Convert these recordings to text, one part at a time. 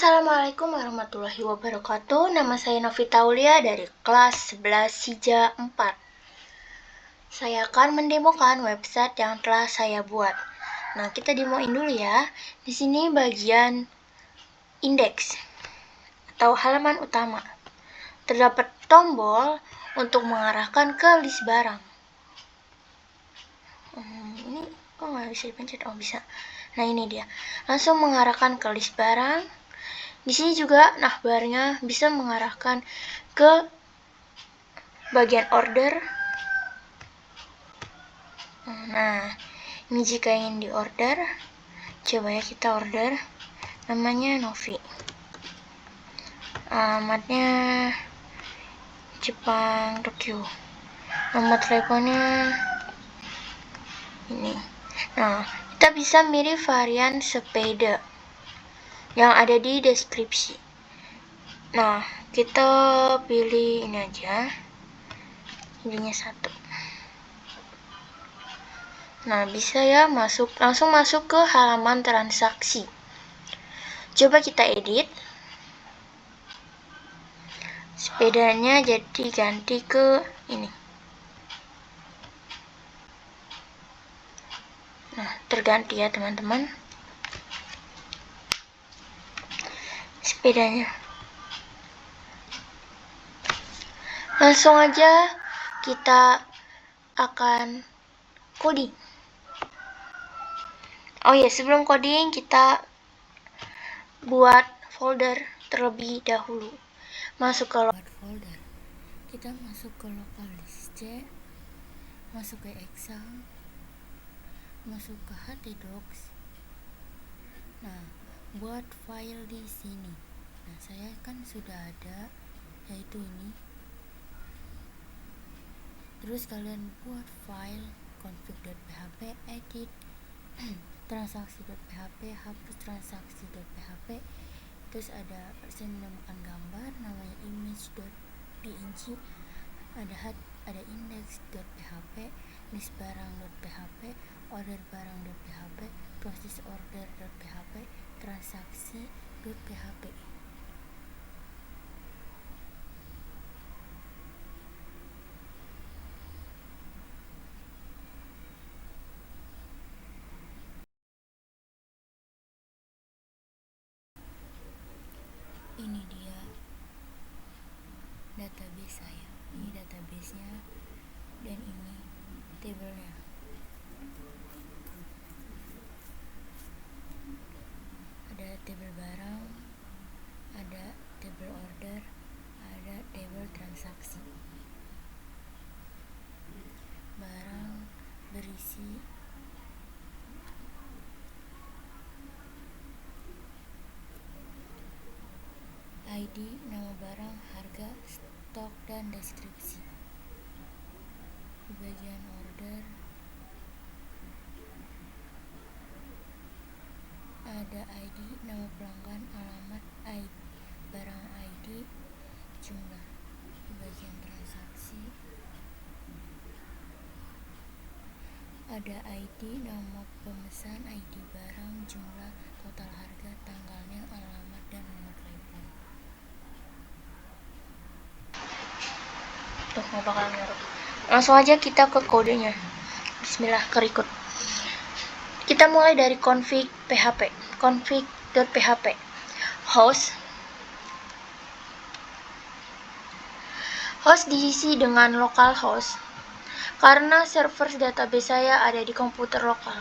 Assalamualaikum warahmatullahi wabarakatuh. Nama saya Novita Aulia dari kelas 11 Sija 4. Saya akan mendemokan website yang telah saya buat. Nah, kita demoin dulu ya. Di sini bagian indeks atau halaman utama. Terdapat tombol untuk mengarahkan ke list barang. Ini kok nggak bisa dipencet? Oh, bisa. Nah, ini dia. Langsung mengarahkan ke list barang. Di sini juga navbarnya bisa mengarahkan ke bagian order. Nah, ini jika ingin di order, coba ya kita order. Namanya Novi. Alamatnya Jepang, Tokyo. Nomor teleponnya ini. Nah, kita bisa milih varian sepeda yang ada di deskripsi. Nah, kita pilih ini aja. Ininya 1. Nah, bisa ya langsung masuk ke halaman transaksi. Coba kita edit. Sepedanya jadi ganti ke ini. Nah, terganti ya teman-teman. Sepedanya. Langsung aja kita akan coding. Oh ya, sebelum coding kita buat folder terlebih dahulu. Masuk ke folder. Kita masuk ke local disk C, masuk ke Excel, masuk ke htdocs. Nah, buat file di sini. Nah, saya kan sudah ada, yaitu ini. Terus kalian buat file config.php, edit transaksi.php, hapus transaksi.php. Terus ada saya menemukan gambar namanya image.png, ada index.php, list barang.php, order barang.php, proses order.php, transaksi.php. Ini dia database saya. Ini databasenya dan ini tabelnya. Ada tabel barang, ada tabel order, ada tabel transaksi. Barang berisi ID, nama barang, harga, stok, dan deskripsi. Di bagian order ada ID, nama pelanggan, alamat, ID, barang ID, jumlah. Di bagian transaksi ada ID, nama pemesan, ID barang, jumlah, total harga, tanggalnya, alamat, dan nomor telepon. Tuh, mau bakal ngeruk. Langsung aja kita ke kodenya. Bismillah, kerikut. Kita mulai dari config php. Config.php. Host diisi dengan localhost karena server database saya ada di komputer lokal.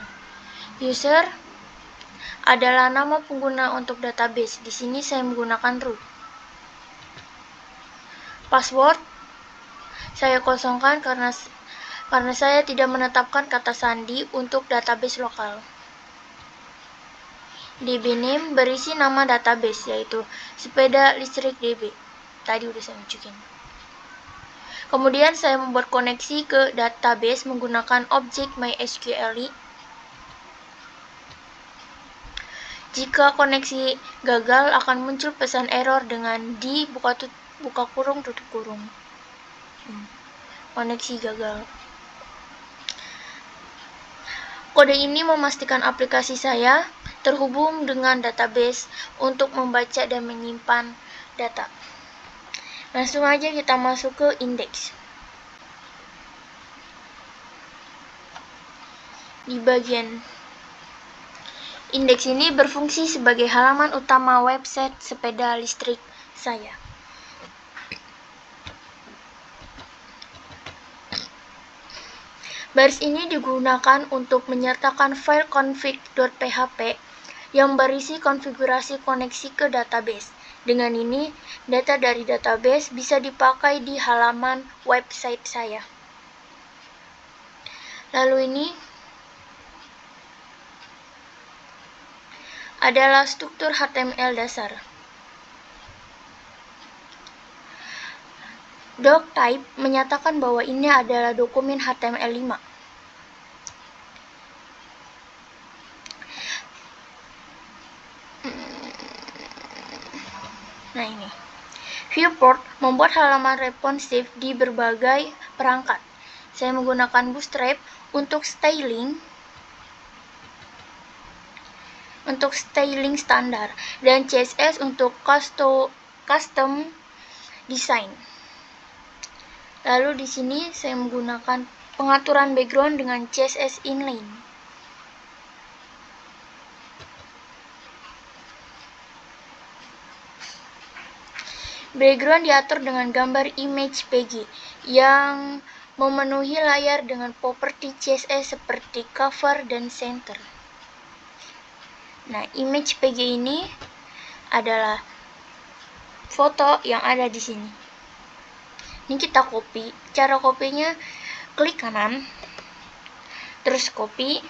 User adalah nama pengguna untuk database. Di sini saya menggunakan root. Password saya kosongkan karena saya tidak menetapkan kata sandi untuk database lokal. DB name berisi nama database yaitu sepeda listrik DB. Tadi udah saya masukin. Kemudian saya membuat koneksi ke database menggunakan objek MySQL. Jika koneksi gagal akan muncul pesan error dengan di buka kurung tutup kurung. Koneksi gagal. Kode ini memastikan aplikasi saya terhubung dengan database untuk membaca dan menyimpan data. Langsung aja kita masuk ke indeks. Di bagian indeks ini berfungsi sebagai halaman utama website sepeda listrik saya. Baris ini digunakan untuk menyertakan file config.php yang berisi konfigurasi koneksi ke database. Dengan ini, data dari database bisa dipakai di halaman website saya. Lalu ini adalah struktur HTML dasar. Doctype menyatakan bahwa ini adalah dokumen HTML5. Nah ini. Viewport membuat halaman responsif di berbagai perangkat. Saya menggunakan Bootstrap untuk styling standar dan CSS untuk custom design. Lalu di sini saya menggunakan pengaturan background dengan CSS inline. Background diatur dengan gambar image PG yang memenuhi layar dengan properti CSS seperti cover dan center. Nah, image PG ini adalah foto yang ada di sini. Ini kita copy. Cara copy-nya klik kanan, terus copy.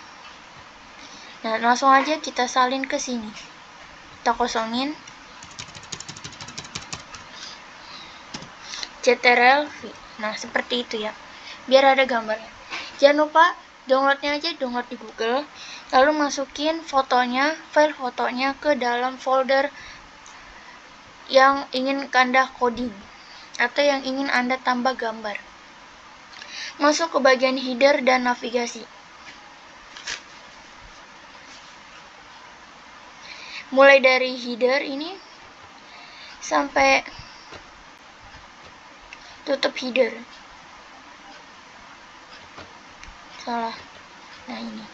Nah, langsung aja kita salin ke sini. Kita kosongin. Ctrl V. Nah, seperti itu ya. Biar ada gambarnya. Jangan lupa downloadnya aja, download di Google. Lalu masukin fotonya, file fotonya ke dalam folder yang ingin Anda coding atau yang ingin Anda tambah gambar. Masuk ke bagian header dan navigasi. Mulai dari header ini sampai tutup header. Salah. Nah, ini.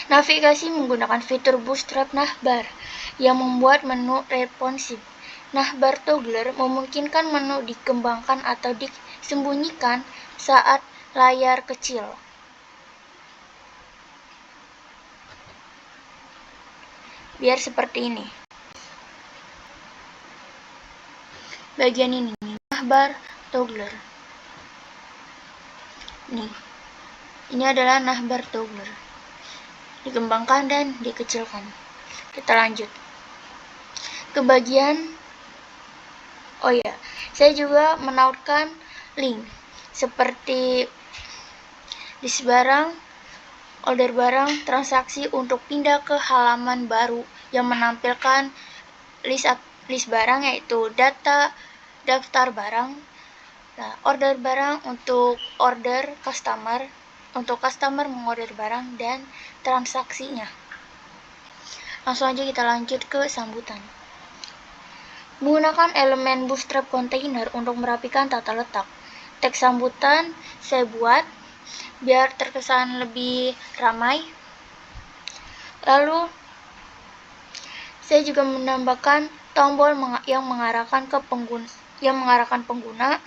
Navigasi menggunakan fitur Bootstrap navbar yang membuat menu responsif. Navbar toggler memungkinkan menu dikembangkan atau disembunyikan saat layar kecil. Biar seperti ini. Bagian ini, navbar toggler. Nih. Ini adalah navbar toggler. Dikembangkan dan dikecilkan. Kita lanjut ke bagian saya juga menautkan link seperti list barang, order barang, transaksi untuk pindah ke halaman baru yang menampilkan list barang, yaitu daftar barang. Nah, order barang untuk order customer, untuk customer mengorder barang, dan transaksinya. Langsung aja kita lanjut ke sambutan. Menggunakan elemen Bootstrap container untuk merapikan tata letak. Teks sambutan saya buat biar terkesan lebih ramai. Lalu saya juga menambahkan tombol yang mengarahkan pengguna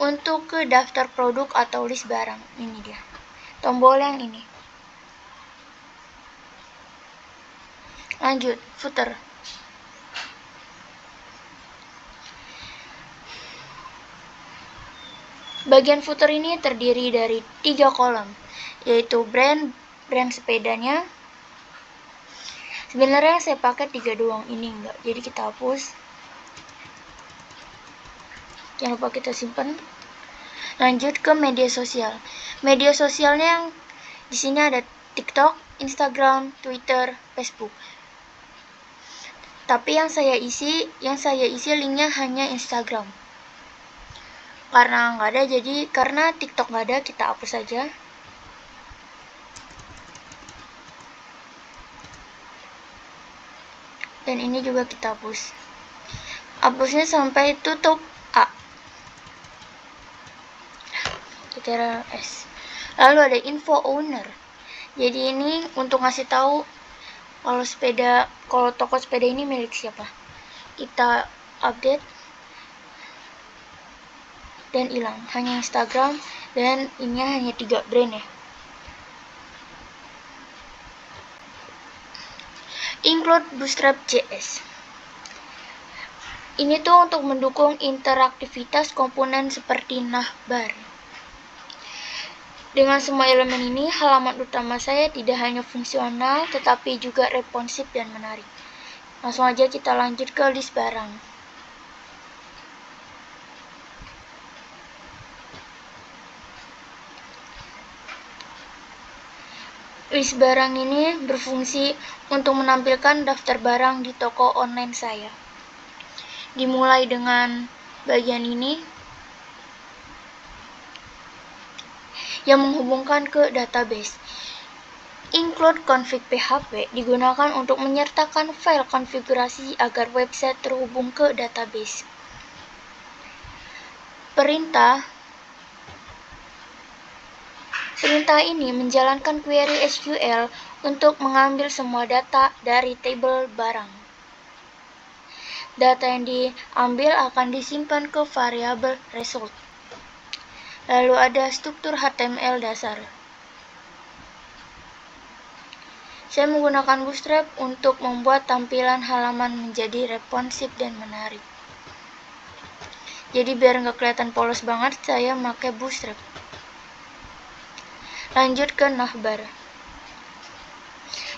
untuk ke daftar produk atau list barang. Ini dia. Tombol yang ini. Lanjut, footer. Bagian footer ini terdiri dari 3 kolom, yaitu brand sepedanya. Sebenarnya saya pakai 3 doang, ini enggak, jadi kita hapus. Jangan lupa kita simpan. Lanjut ke media sosial. Media sosialnya yang di sini ada TikTok, Instagram, Twitter, Facebook. Tapi yang saya isi linknya hanya Instagram. Karena nggak ada, jadi karena TikTok nggak ada, kita hapus saja. Dan ini juga kita hapus. Hapusnya sampai tutup A. Kita S. Lalu ada info owner. Jadi ini untuk ngasih tahu kalau toko sepeda ini milik siapa. Kita update dan hilang, hanya Instagram, dan ini hanya 3 brand ya. Include Bootstrap JS. Ini tuh untuk mendukung interaktivitas komponen seperti navbar. Dengan semua elemen ini, halaman utama saya tidak hanya fungsional, tetapi juga responsif dan menarik. Langsung aja kita lanjut ke list barang. List barang ini berfungsi untuk menampilkan daftar barang di toko online saya. Dimulai dengan bagian ini yang menghubungkan ke database. Include config PHP digunakan untuk menyertakan file konfigurasi agar website terhubung ke database. Perintah ini menjalankan query SQL untuk mengambil semua data dari tabel barang. Data yang diambil akan disimpan ke variabel result. Lalu ada struktur HTML dasar. Saya menggunakan Bootstrap untuk membuat tampilan halaman menjadi responsif dan menarik. Jadi biar nggak kelihatan polos banget, saya pakai Bootstrap. Lanjut ke navbar.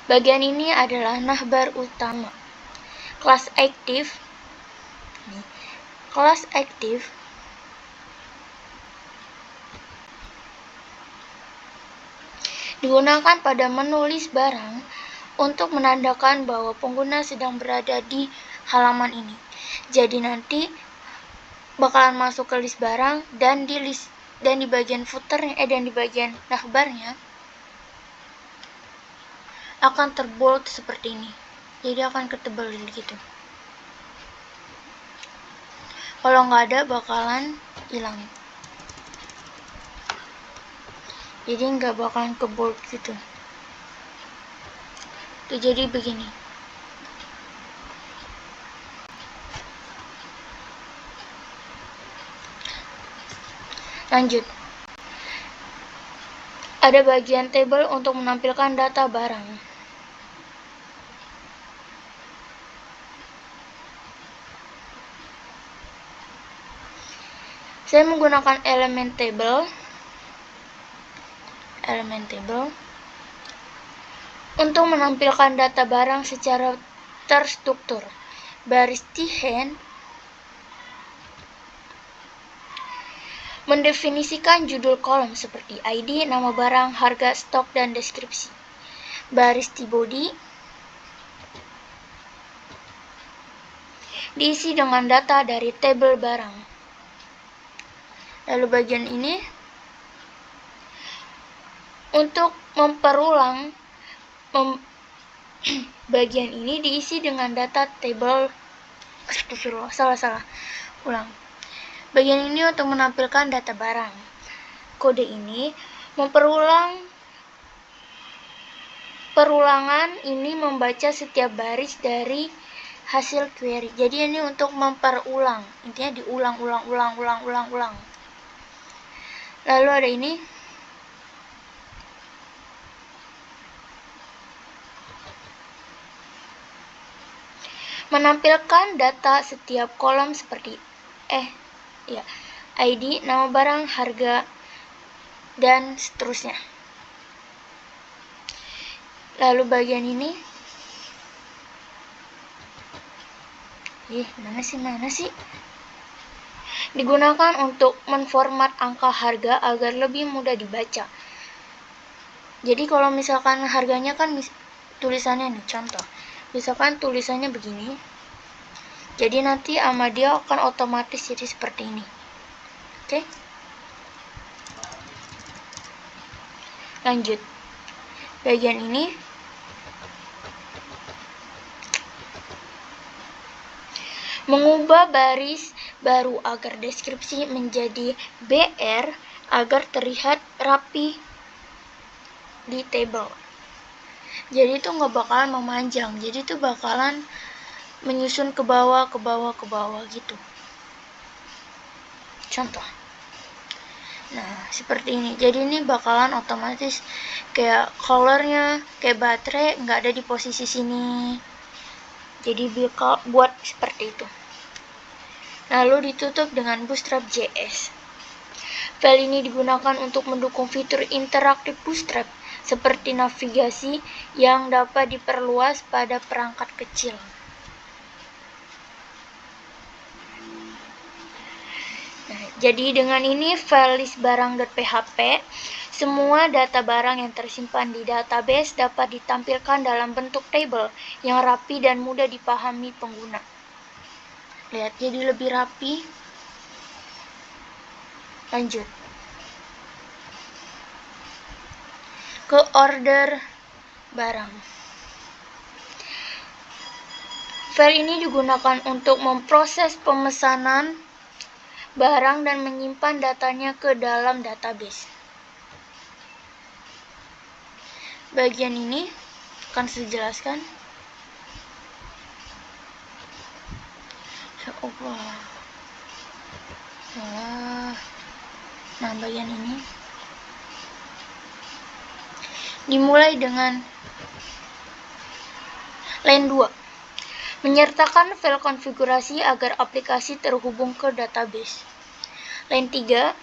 Bagian ini adalah navbar utama. Kelas aktif digunakan pada menulis barang untuk menandakan bahwa pengguna sedang berada di halaman ini. Jadi nanti bakalan masuk ke list barang dan di bagian footernya dan di bagian navbarnya akan terbold seperti ini. Jadi akan ketebal gitu. Kalau nggak ada bakalan hilang. Jadi nggak bakalan ke bold gitu. Tuh, jadi begini. Lanjut. Ada bagian table untuk menampilkan data barang. Saya menggunakan elemen table untuk menampilkan data barang secara terstruktur. Baris Tihen mendefinisikan judul kolom seperti ID, nama barang, harga, stok, dan deskripsi. Baris T-body diisi dengan data dari tabel barang. Lalu bagian ini untuk memperulang bagian ini diisi dengan data tabel. Ulang. Bagian ini untuk menampilkan data barang. Kode ini perulangan ini membaca setiap baris dari hasil query. Jadi ini untuk memperulang. Intinya diulang. Lalu ada ini. Menampilkan data setiap kolom seperti ID, nama barang, harga, dan seterusnya. Lalu bagian ini mana sih? Digunakan untuk menformat angka harga agar lebih mudah dibaca. Jadi kalau misalkan harganya kan tulisannya nih, contoh. Misalkan tulisannya begini. Jadi nanti sama dia akan otomatis jadi seperti ini. Oke? Lanjut. Bagian ini Mengubah baris baru agar deskripsi menjadi BR agar terlihat rapi di table. Jadi itu nggak bakalan memanjang, jadi itu bakalan menyusun ke bawah gitu. Contoh. Nah, seperti ini. Jadi ini bakalan otomatis kayak colornya, kayak baterai nggak ada di posisi sini. Jadi buat seperti itu. Lalu ditutup dengan Bootstrap JS. File ini digunakan untuk mendukung fitur interaktif Bootstrap seperti navigasi yang dapat diperluas pada perangkat kecil. Nah, jadi dengan ini file list barang.php, semua data barang yang tersimpan di database dapat ditampilkan dalam bentuk table yang rapi dan mudah dipahami pengguna. Lihat, jadi lebih rapi. Lanjut ke order barang. File ini digunakan untuk memproses pemesanan barang dan menyimpan datanya ke dalam database. Bagian ini akan saya jelaskan. Nah, bagian ini dimulai dengan line 2. Menyertakan file konfigurasi agar aplikasi terhubung ke database. Line 3.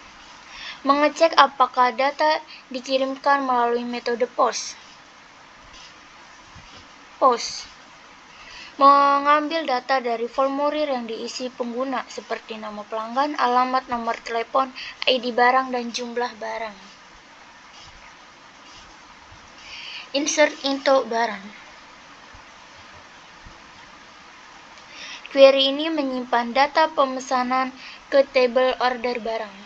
Mengecek apakah data dikirimkan melalui metode POST. Mengambil data dari formulir yang diisi pengguna seperti nama pelanggan, alamat, nomor telepon, ID barang, dan jumlah barang. Insert into barang. Query ini menyimpan data pemesanan ke table order barang.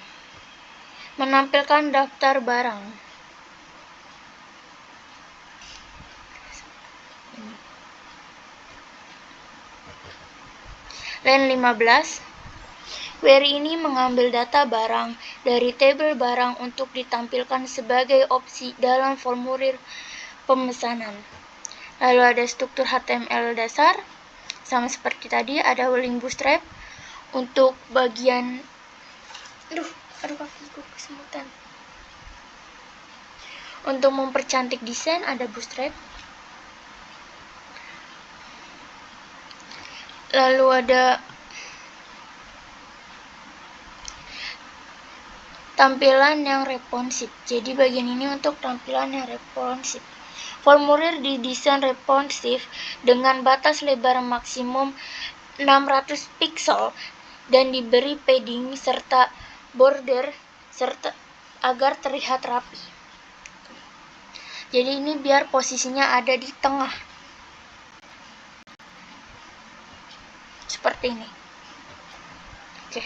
Menampilkan daftar barang. Line 15. Query ini mengambil data barang dari table barang untuk ditampilkan sebagai opsi dalam formulir pemesanan. Lalu ada struktur HTML dasar, sama seperti tadi, ada link Bootstrap untuk bagian kakiku kesemutan. Untuk mempercantik desain ada Bootstrap. Lalu ada tampilan yang responsif. Jadi bagian ini untuk tampilan yang responsif. Formulir didesain responsif dengan batas lebar maksimum 600 pixel dan diberi padding serta border agar terlihat rapi. Jadi ini biar posisinya ada di tengah. Seperti ini. Oke.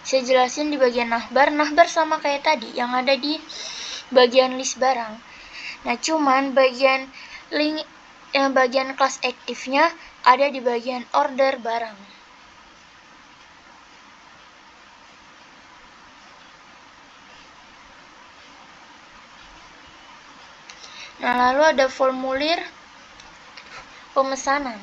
Saya jelasin di bagian navbar. Navbar sama kayak tadi yang ada di bagian list barang. Nah, cuman bagian kelas aktifnya ada di bagian order barang. Nah, lalu ada formulir pemesanan.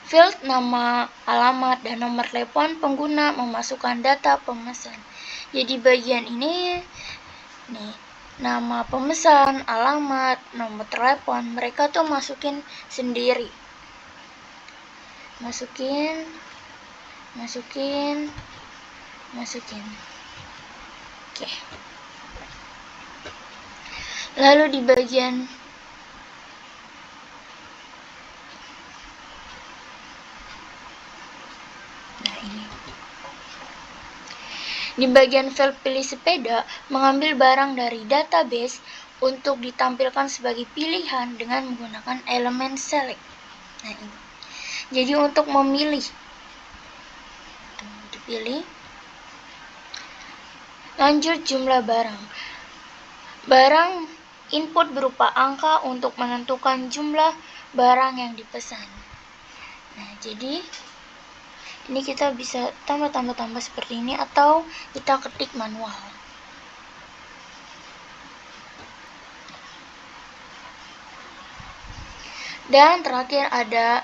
Field nama, alamat, dan nomor telepon pengguna memasukkan data pemesan. Jadi bagian ini nih, nama pemesan, alamat, nomor telepon, mereka tuh masukin sendiri. Masukin. Oke. Lalu di bagian file pilih sepeda, mengambil barang dari database untuk ditampilkan sebagai pilihan dengan menggunakan elemen select. Nah, ini. Jadi untuk memilih, dipilih. Lanjut jumlah barang. Barang input berupa angka untuk menentukan jumlah barang yang dipesan. jadi ini kita bisa tambah seperti ini, atau kita ketik manual. Dan terakhir ada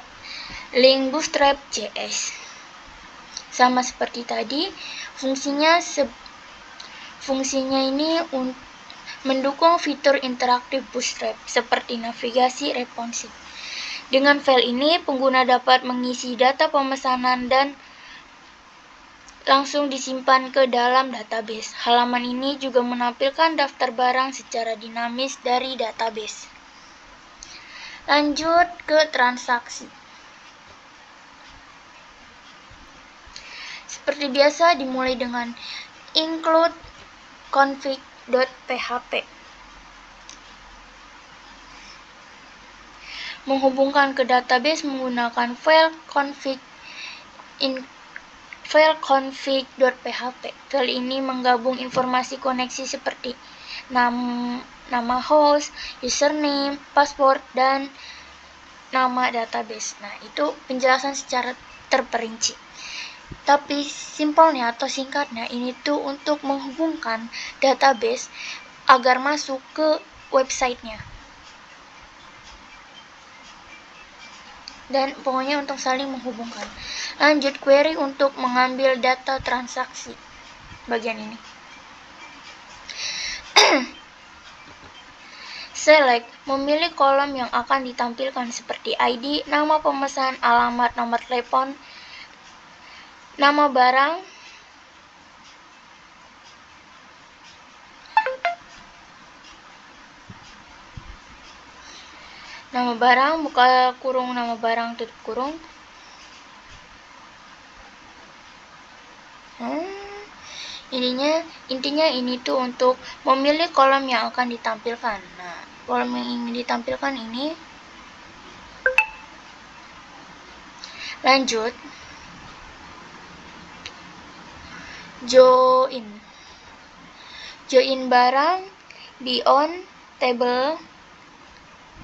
link Bootstrap.js. Sama seperti tadi, fungsinya ini mendukung fitur interaktif Bootstrap seperti navigasi responsif. Dengan file ini, pengguna dapat mengisi data pemesanan dan langsung disimpan ke dalam database. Halaman ini juga menampilkan daftar barang secara dinamis dari database. Lanjut ke transaksi. Seperti biasa, dimulai dengan include config.php. Menghubungkan ke database menggunakan file config.php. File ini menggabung informasi koneksi seperti nama host, username, password, dan nama database. Nah, itu penjelasan secara terperinci. Tapi simpelnya atau singkatnya, ini tuh untuk menghubungkan database agar masuk ke websitenya. Dan pokoknya untuk saling menghubungkan. Lanjut, query untuk mengambil data transaksi. Bagian ini. Select, memilih kolom yang akan ditampilkan seperti ID, nama pemesan, alamat, nomor telepon, nama barang, buka kurung, nama barang, tutup kurung. Intinya ini tuh untuk memilih kolom yang akan ditampilkan. Nah, kolom yang ingin ditampilkan ini. Lanjut, join barang di on table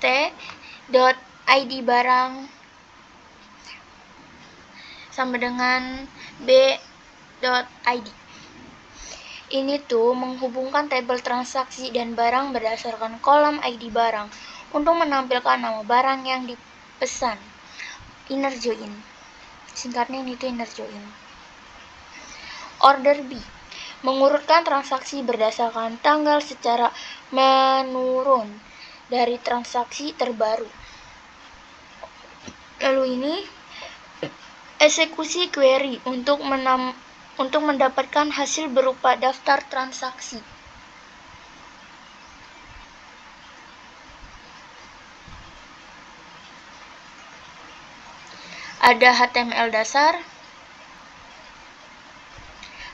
t.id barang sama dengan b.id. Ini tuh menghubungkan tabel transaksi dan barang berdasarkan kolom ID barang untuk menampilkan nama barang yang dipesan. Inner join. Singkatnya ini tuh inner join. Order B, mengurutkan transaksi berdasarkan tanggal secara menurun dari transaksi terbaru. Lalu ini eksekusi query untuk mendapatkan hasil berupa daftar transaksi. Ada HTML dasar,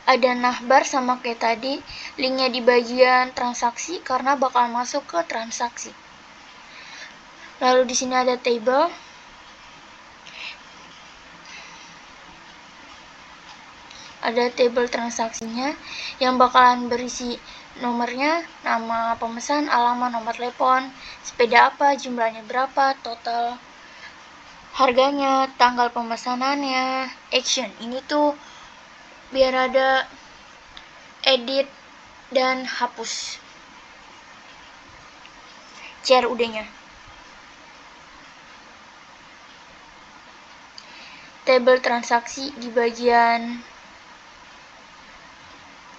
ada navbar sama kayak tadi, linknya di bagian transaksi karena bakal masuk ke transaksi. Lalu di sini ada table. Ada table transaksinya yang bakalan berisi nomornya, nama pemesan, alamat, nomor telepon, sepeda apa, jumlahnya berapa, total harganya, tanggal pemesanannya, action. Ini tuh biar ada edit dan hapus CRUD-nya. Table transaksi di bagian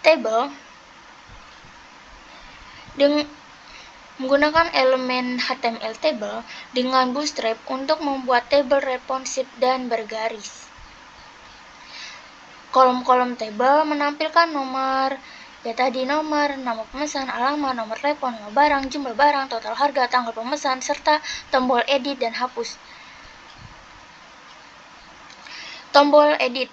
table menggunakan elemen HTML table dengan Bootstrap untuk membuat table responsif dan bergaris. Kolom-kolom table menampilkan nomor, nama pemesan, alamat, nomor telepon, nama barang, jumlah barang, total harga, tanggal pemesan, serta tombol edit dan hapus. Tombol edit.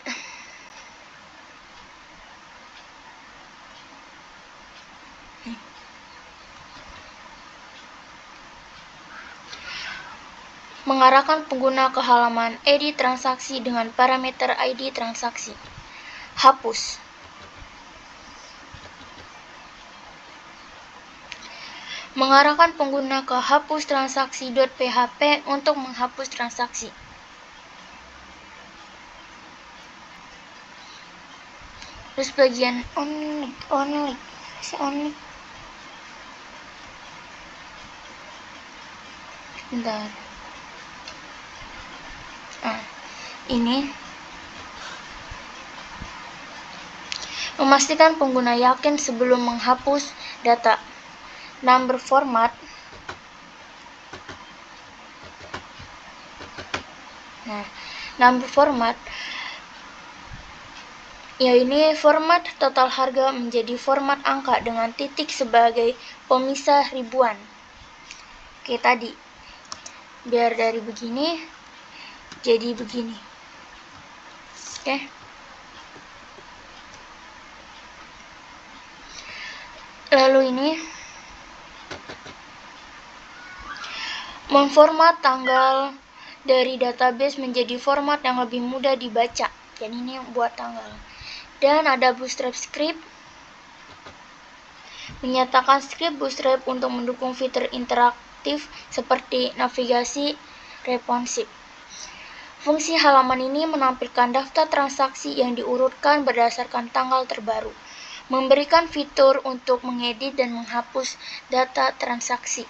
Mengarahkan pengguna ke halaman edit transaksi dengan parameter ID transaksi. Hapus. Mengarahkan pengguna ke hapus transaksi.php untuk menghapus transaksi. Terus bagian only bentar. Ini memastikan pengguna yakin sebelum menghapus data. Number format. Number format ya, ini format total harga menjadi format angka dengan titik sebagai pemisah ribuan. Oke, tadi biar dari begini jadi begini. Oke. Lalu ini memformat tanggal dari database menjadi format yang lebih mudah dibaca. Jadi ini buat tanggal. Dan ada bootstrap script. Menyatakan script bootstrap untuk mendukung fitur interaktif seperti navigasi responsif. Fungsi halaman ini menampilkan daftar transaksi yang diurutkan berdasarkan tanggal terbaru, memberikan fitur untuk mengedit dan menghapus data transaksi.